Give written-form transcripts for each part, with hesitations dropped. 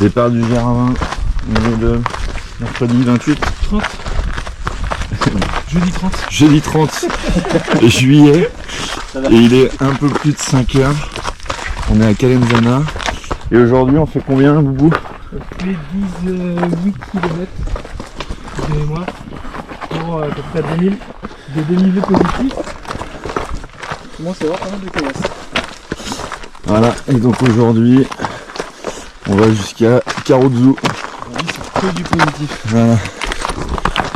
Départ du Gervin, on est le mercredi 28. 30. Jeudi 30. Jeudi 30 juillet. Et il est un peu plus de 5 heures. On est à Calenzana. Et aujourd'hui on fait combien, Boubou? On fait 18 km de mémoire pour à peu près 2000 de positifs. Comment c'est voir pas mal de caillasse. Voilà, et donc aujourd'hui on va jusqu'à Karozu. Aujourd'hui c'est que du positif. Voilà,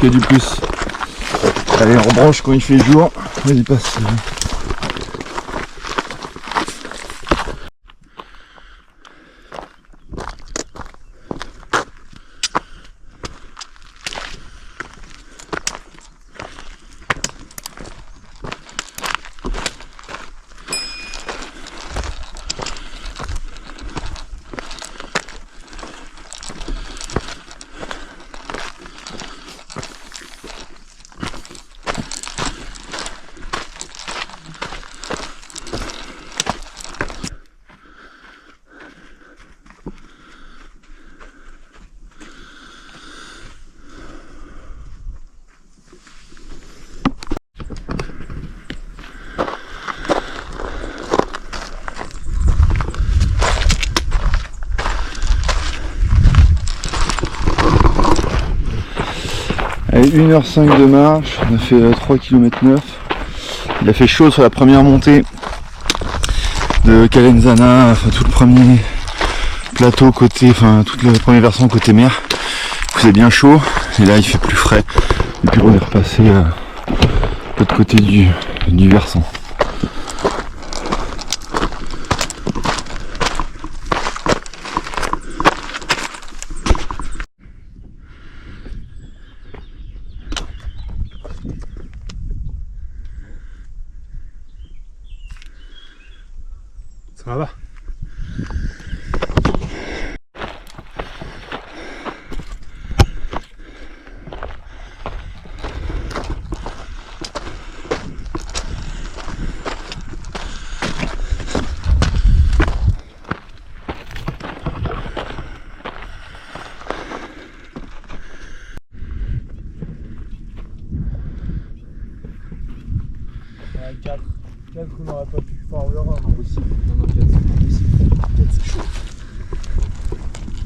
que du plus. Allez, on branche quand il fait jour. Vas-y, passe. Allez, 1h05 de marche, on a fait 3 km 9. Il a fait chaud sur la première montée de Calenzana, enfin tout le premier plateau côté, enfin toute la première version côté mer. Il faisait bien chaud et là il fait plus frais. Et puis on est repassé de l'autre côté du versant. Ça va. Ouais, 4 on n'aurait pas pu faire en l'heure, impossible. Non, 4 c'est pas possible. 4 c'est chaud.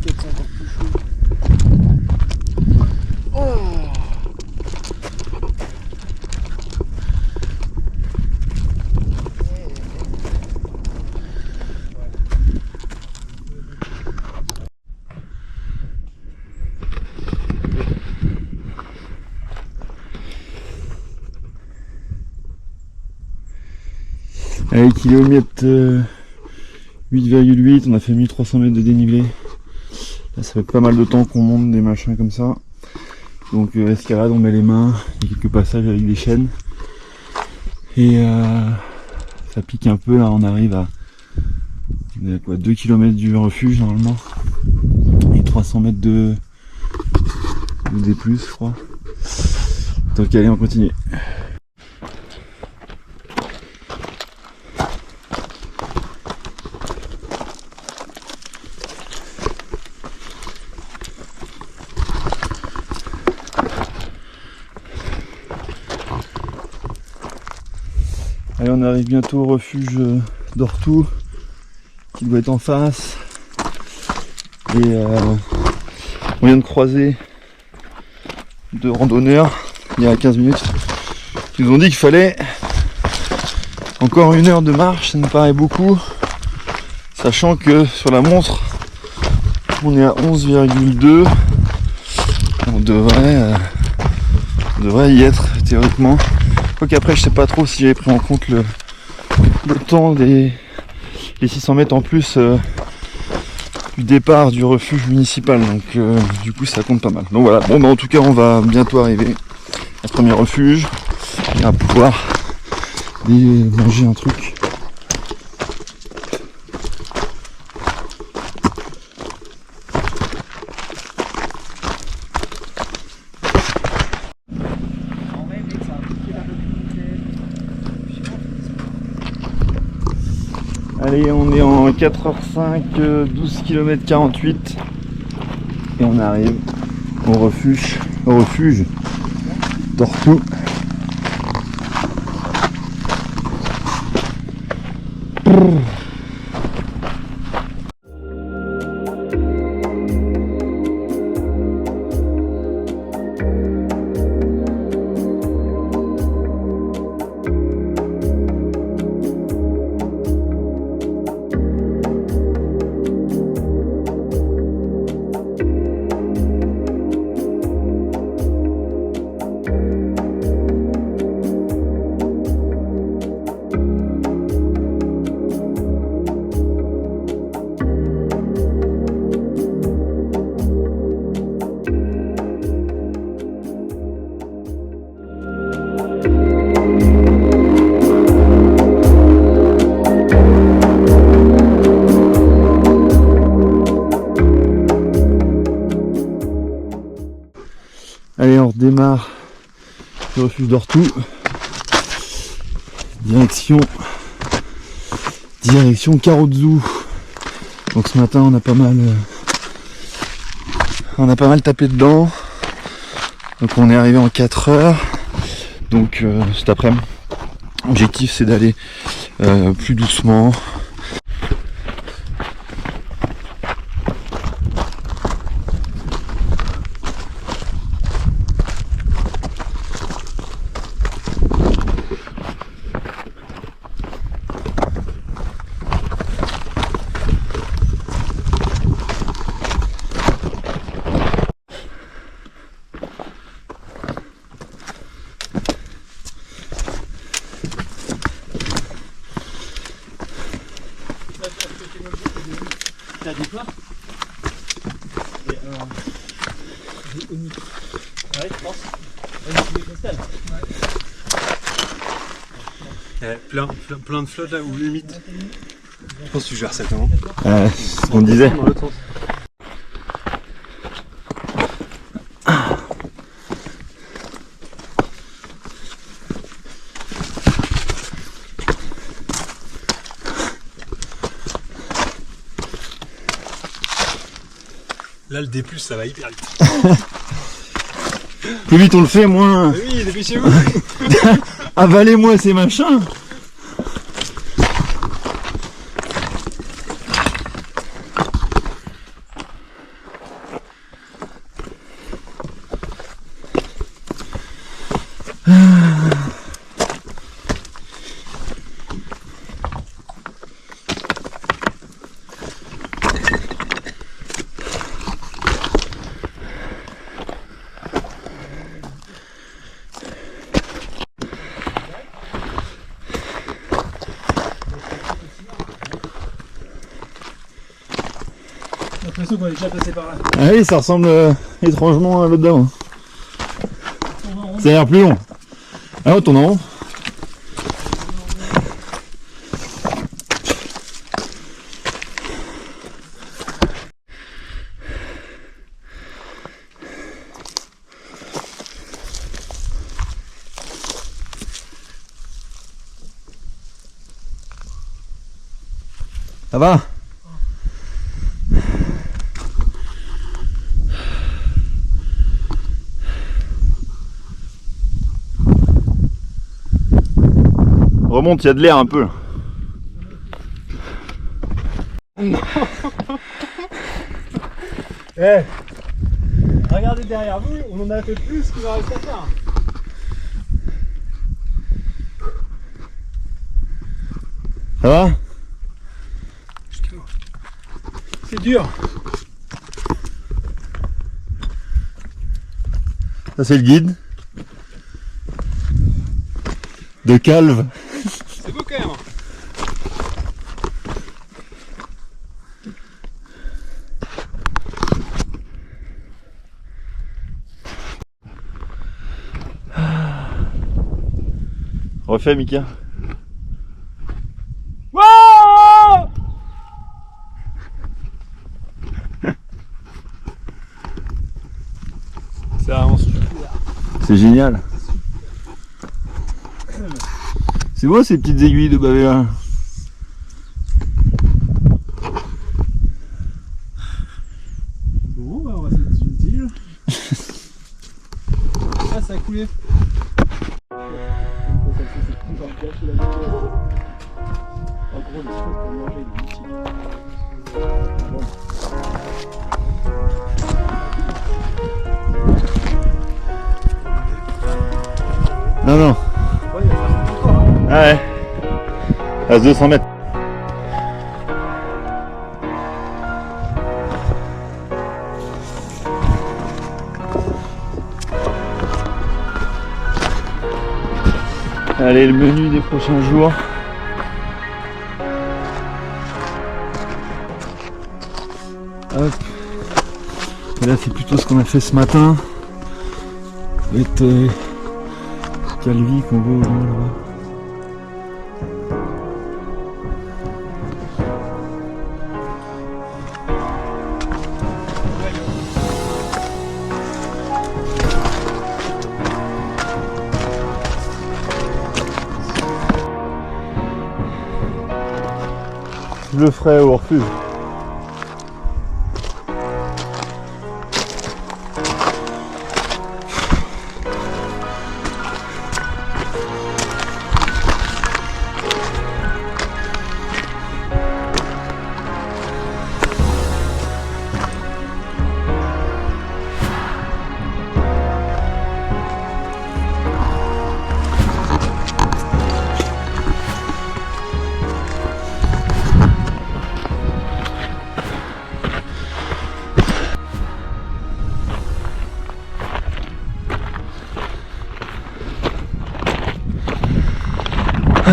4 c'est encore plus chaud. Oh. Allez, kilomètre 8,8, on a fait 1300 mètres de dénivelé. Là, ça fait pas mal de temps qu'on monte des machins comme ça. Donc escalade, on met les mains, il y a quelques passages avec des chaînes. Et ça pique un peu, là on arrive à on est à quoi, 2 km du refuge normalement. Et 300 mètres de D+, je crois. Donc allez, on continue. Allez, on arrive bientôt au refuge d'Ortou, qui doit être en face. Et on vient de croiser deux randonneurs il y a 15 minutes qui nous ont dit qu'il fallait encore 1 heure de marche. Ça nous paraît beaucoup, sachant que sur la montre on est à 11,2. On devrait y être théoriquement. Qu'après je sais pas trop si j'avais pris en compte le temps des 600 mètres en plus du départ du refuge municipal, donc du coup ça compte pas mal. Donc voilà, bon bah en tout cas on va bientôt arriver au premier refuge et à pouvoir manger un truc. Allez, on est en 4h05, 12 km 48. Et on arrive au refuge d'Orthou. Allez, on redémarre le refuge d'Orthou. Direction Karozu. Donc ce matin on a pas mal tapé dedans. Donc on est arrivé en 4 heures. Donc cet après-midi, l'objectif c'est d'aller plus doucement. T'as des plats? Ouais, je pense. Des cristal. Ouais. Plein de flottes là, ou limite. Je pense que tu gères ça comment? C'est ce qu'on disait. Dans l'autre sens. Là, le D+, ça va hyper vite. Plus vite on le fait, moins. Oui, dépêchez-vous. Avalez-moi ces machins. J'ai l'impression qu'on est déjà passé par là. Ah oui, ça ressemble étrangement à l'autre d'avant. Ça a l'air plus long. Ah, on tourne en rond. Ça va? Remonte, il y a de l'air un peu. Eh, regardez derrière vous, on en a fait plus qu'il en reste à faire. Ça va? C'est dur. Ça c'est le guide. De Calve. C'est beau quand même. Refais, Mika. Wow! Ça avance super. C'est génial. C'est beau ces petites aiguilles de bavé là. Bon, bah on va essayer de poulet. Non, non. Ah ouais. À 200 mètres. Allez, le menu des prochains jours. Hop. Et là, c'est plutôt ce qu'on a fait ce matin. Avec Calvi qu'on voit au loin là-bas. Je le ferai au refuge.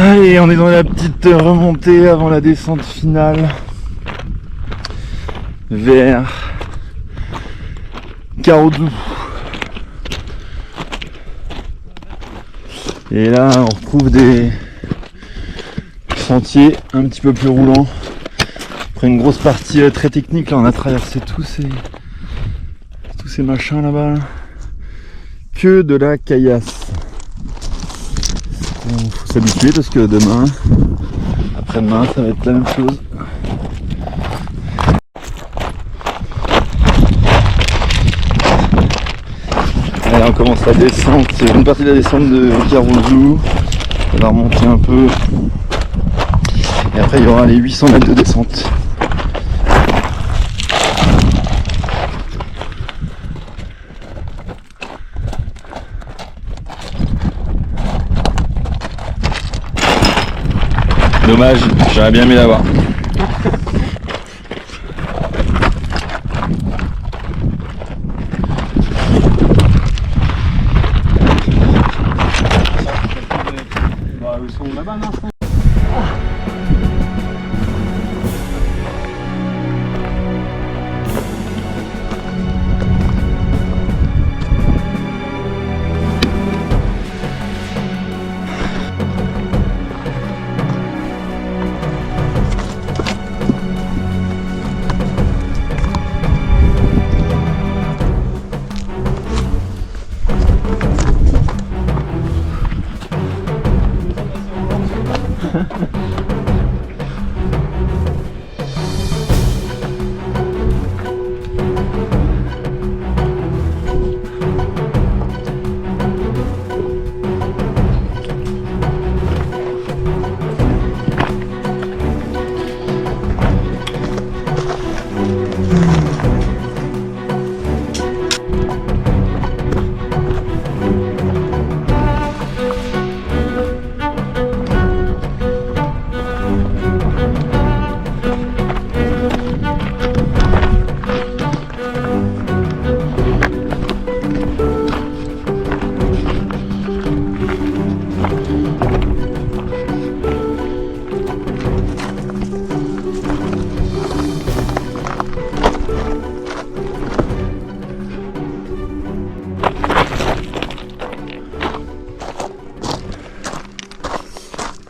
Allez, on est dans la petite remontée avant la descente finale vers Caroudou. Et là, on retrouve des sentiers un petit peu plus roulants. Après une grosse partie très technique, là on a traversé tous ces machins là-bas. Que de la caillasse. Il faut s'habituer parce que demain, après-demain, ça va être la même chose. Allez, on commence la descente, c'est une partie de la descente de Caroudou. Ça va remonter un peu. Et après, il y aura les 800 mètres de descente. Dommage, j'aurais bien aimé l'avoir. Ils sont là-bas, non?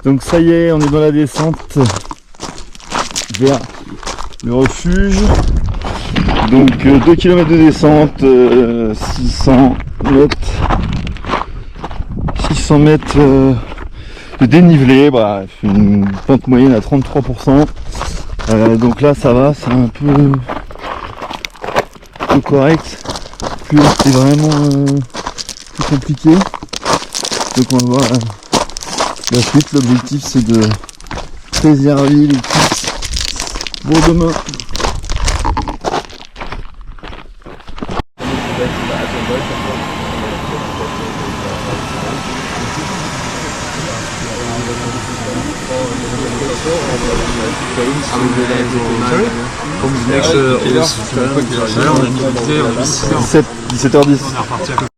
Donc ça y est, on est dans la descente vers le refuge. Donc 2 km de descente, 600 mètres de dénivelé, bref, une pente moyenne à 33%. Donc là ça va, c'est un peu correct. Puis là c'est vraiment plus compliqué. Donc on va voir la suite. L'objectif c'est de préserver les pistes pour demain. Next, on a mis 17h10. on est reparti à peu.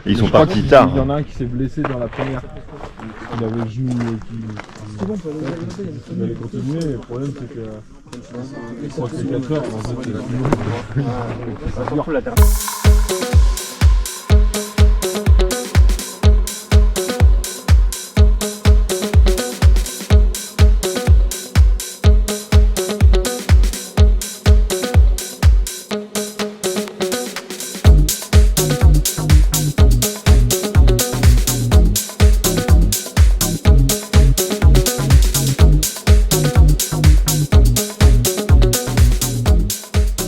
Ils sont partis tard. Il y en a un qui s'est blessé dans la première. Il avait le genou il allait continuer, mais le problème c'est que je crois que c'est 4 heures, en fait, c'est plus long.